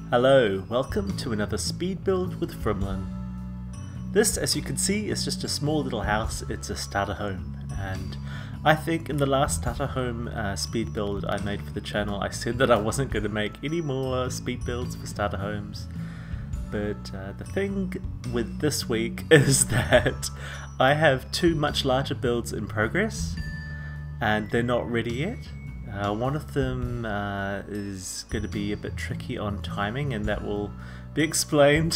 Hello, welcome to another speed build with Frimlin. This, as you can see, is just a small little house. It's a starter home, and I think in the last starter home speed build I made for the channel I said that I wasn't going to make any more speed builds for starter homes. But the thing with this week is that I have two much larger builds in progress and they're not ready yet. One of them is going to be a bit tricky on timing, and that will be explained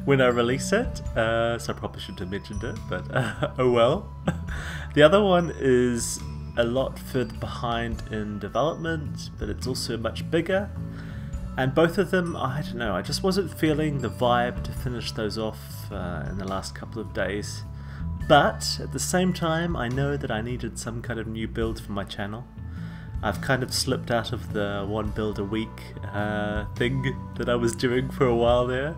when I release it, so I probably should have mentioned it, but oh well. The other one is a lot further behind in development, but it's also much bigger, and both of them, I don't know, I just wasn't feeling the vibe to finish those off in the last couple of days. But at the same time, I know that I needed some kind of new build for my channel. I've kind of slipped out of the one build a week thing that I was doing for a while there.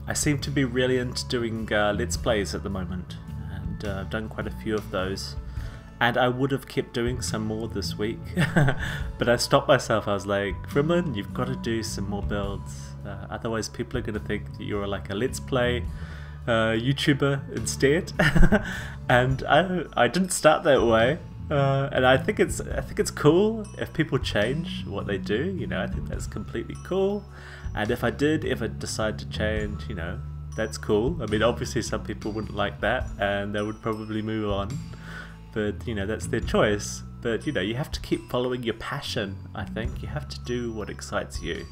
I seem to be really into doing Let's Plays at the moment, and I've done quite a few of those. And I would have kept doing some more this week, but I stopped myself. I was like, Frimlin, you've got to do some more builds, otherwise people are going to think that you're like a Let's Play YouTuber instead. And I didn't start that way. And I think it's cool if people change what they do, you know. I think that's completely cool. And if I decide to change, you know, that's cool. I mean, obviously some people wouldn't like that and they would probably move on, but you know, that's their choice. But you know, you have to keep following your passion. I think you have to do what excites you,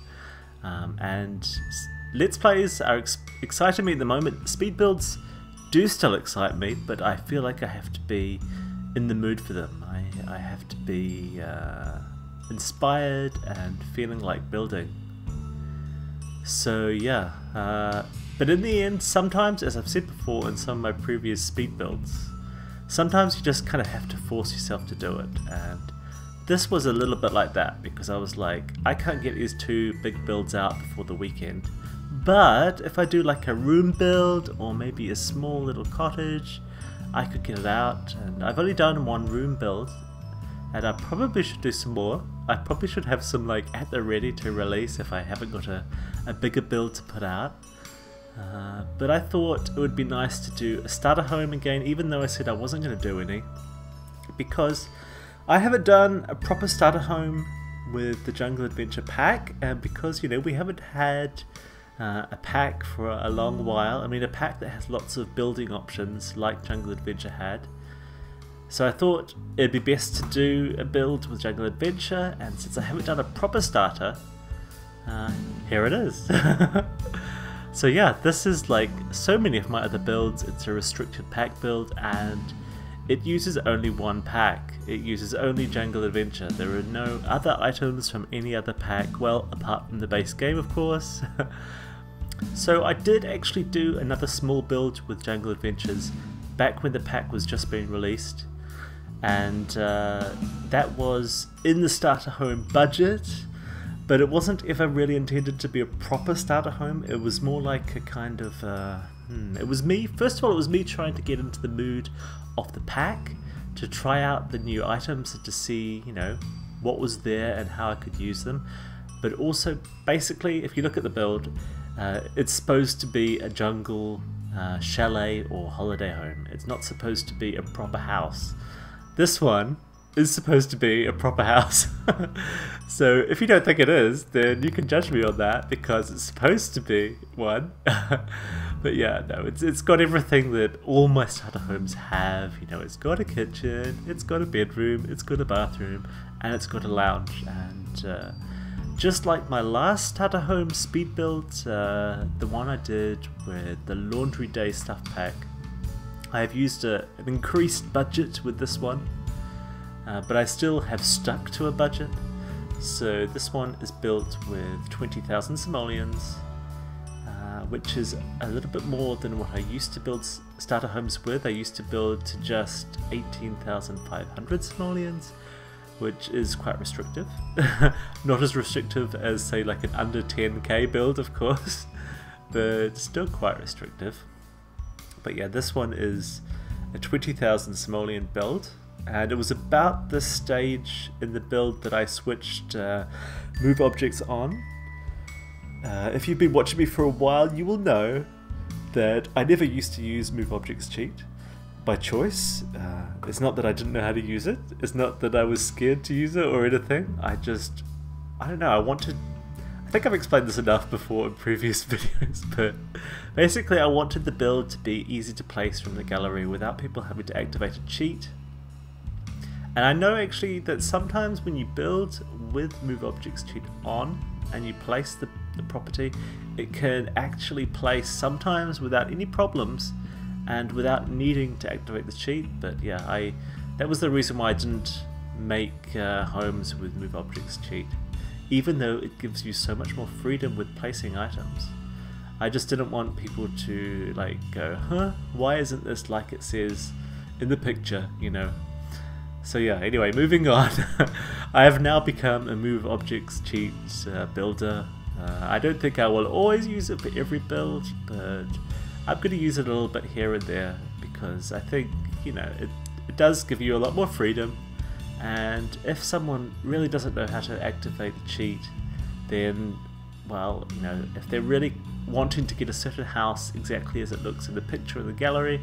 and Let's Plays are exciting me at the moment. Speed builds do still excite me, but I feel like I have to be in the mood for them. I have to be inspired and feeling like building. So yeah, but in the end, sometimes, as I've said before in some of my previous speed builds, sometimes you just kind of have to force yourself to do it, and this was a little bit like that, because I was like, I can't get these two big builds out before the weekend, but if I do like a room build or maybe a small little cottage, I could get it out. And I've only done one room build, and I probably should do some more. I probably should have some like at the ready to release if I haven't got a bigger build to put out. But I thought it would be nice to do a starter home again, even though I said I wasn't going to do any, because I haven't done a proper starter home with the Jungle Adventure pack, and because, you know, we haven't had a pack for a long while. I mean, a pack that has lots of building options like Jungle Adventure had. So I thought it'd be best to do a build with Jungle Adventure, and since I haven't done a proper starter, here it is. So yeah, this is like so many of my other builds. It's a restricted pack build, and it uses only one pack. It uses only Jungle Adventure. There are no other items from any other pack, well, apart from the base game, of course. So I did actually do another small build with Jungle Adventures back when the pack was just being released, and that was in the starter home budget, but it wasn't ever really intended to be a proper starter home. It was more like a kind of it was me, first of all, it was me trying to get into the mood of the pack, to try out the new items and to see, you know, what was there and how I could use them. But also, basically, if you look at the build, it's supposed to be a jungle chalet or holiday home. It's not supposed to be a proper house. This one is supposed to be a proper house. So if you don't think it is, then you can judge me on that, because it's supposed to be one. But yeah, no, it's got everything that all my starter homes have. You know, it's got a kitchen, it's got a bedroom, it's got a bathroom, and it's got a lounge. And just like my last starter home speed build, the one I did with the Laundry Day stuff pack, I have used an increased budget with this one, but I still have stuck to a budget. So this one is built with 20,000 simoleons, which is a little bit more than what I used to build starter homes with. I used to build to just 18,500 simoleons, which is quite restrictive. Not as restrictive as, say, like an under 10k build, of course, but still quite restrictive. But yeah, this one is a 20,000 simoleon build, and it was about this stage in the build that I switched move objects on, If you've been watching me for a while, you will know that I never used to use Move Objects Cheat by choice. It's not that I didn't know how to use it. It's not that I was scared to use it or anything. I don't know, I think I've explained this enough before in previous videos, but basically I wanted the build to be easy to place from the gallery without people having to activate a cheat. And I know actually that sometimes when you build with Move Objects Cheat on and you place the property, it can actually place sometimes without any problems and without needing to activate the cheat. But yeah, that was the reason why I didn't make homes with Move Objects Cheat, even though it gives you so much more freedom with placing items. I just didn't want people to like go, huh, why isn't this like it says in the picture, you know? So yeah, anyway, moving on. I have now become a Move Objects Cheat builder. I don't think I will always use it for every build, but I'm going to use it a little bit here and there because I think, you know, it does give you a lot more freedom. And if someone really doesn't know how to activate the cheat, then, well, you know, if they're really wanting to get a certain house exactly as it looks in the picture in the gallery,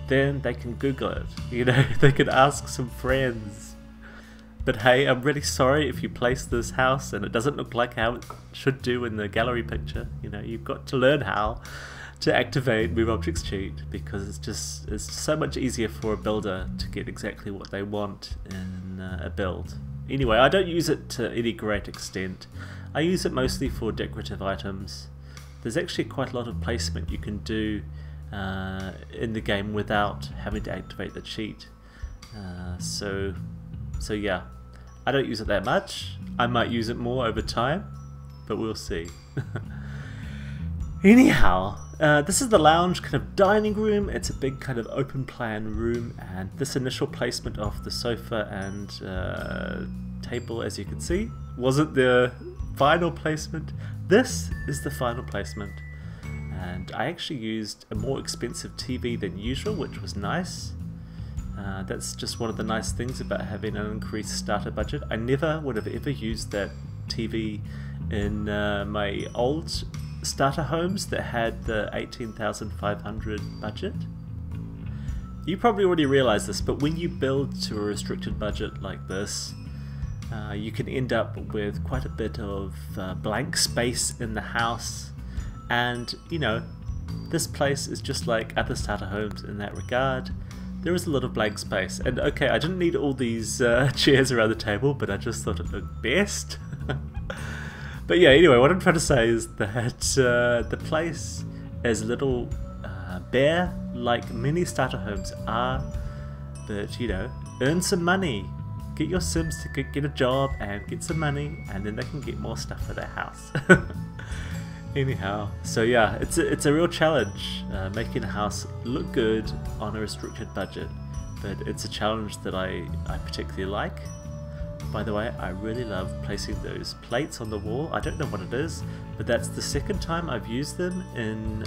then they can Google it, you know, they can ask some friends. But hey, I'm really sorry if you place this house and it doesn't look like how it should do in the gallery picture. You know, you've got to learn how to activate Move Objects Cheat because it's so much easier for a builder to get exactly what they want in a build. Anyway, I don't use it to any great extent. I use it mostly for decorative items. There's actually quite a lot of placement you can do in the game without having to activate the cheat. So yeah, I don't use it that much. I might use it more over time, but we'll see. Anyhow, this is the lounge kind of dining room. It's a big kind of open plan room, and this initial placement of the sofa and table, as you can see, wasn't the final placement. This is the final placement, and I actually used a more expensive TV than usual, which was nice. That's just one of the nice things about having an increased starter budget. I never would have ever used that TV in my old starter homes that had the 18,500 budget. You probably already realize this, but when you build to a restricted budget like this, you can end up with quite a bit of blank space in the house, and you know, this place is just like other starter homes in that regard. There is a lot of blank space, and okay, I didn't need all these chairs around the table, but I just thought it looked best. But yeah, anyway, what I'm trying to say is that the place is a little bare, like many starter homes are, but you know, earn some money. Get your Sims to get a job and get some money, and then they can get more stuff for their house. Anyhow, so yeah, it's a real challenge making a house look good on a restricted budget, but it's a challenge that I particularly like. By the way, I really love placing those plates on the wall. I don't know what it is, but that's the second time I've used them in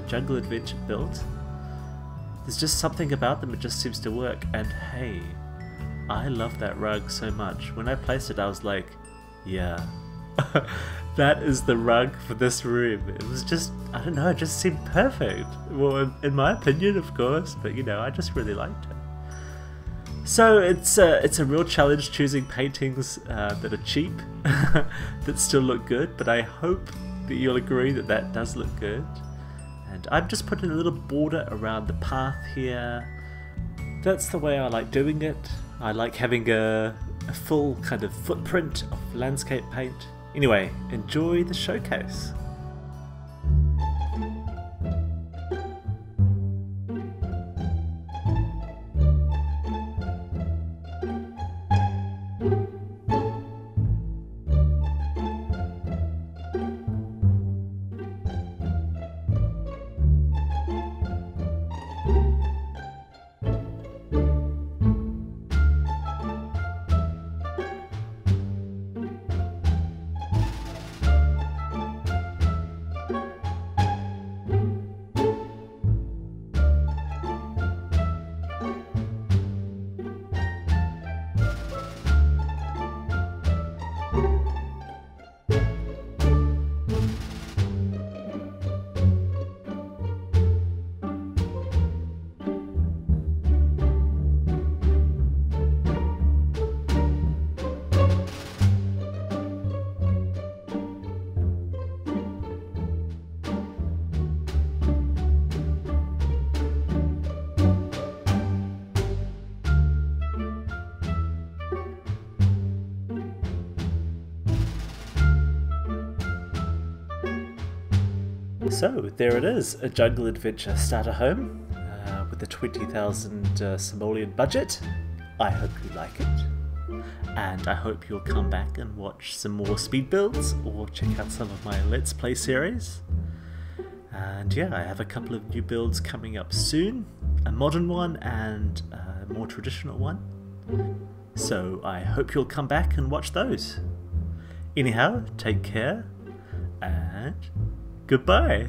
Jungle Adventure build. There's just something about them, it just seems to work, and hey, I love that rug so much. When I placed it, I was like, yeah, that is the rug for this room. It was just, I don't know, it just seemed perfect. Well, in my opinion, of course, but you know, I just really liked it. So it's a real challenge choosing paintings that are cheap, that still look good, but I hope that you'll agree that that does look good. And I'm just putting a little border around the path here. That's the way I like doing it. I like having a full kind of footprint of landscape paint. Anyway, enjoy the showcase. So there it is, a jungle adventure starter home with a 20,000 simoleon budget. I hope you like it, and I hope you'll come back and watch some more speed builds or check out some of my Let's Play series. And yeah, I have a couple of new builds coming up soon, a modern one and a more traditional one. So I hope you'll come back and watch those. Anyhow, take care and goodbye.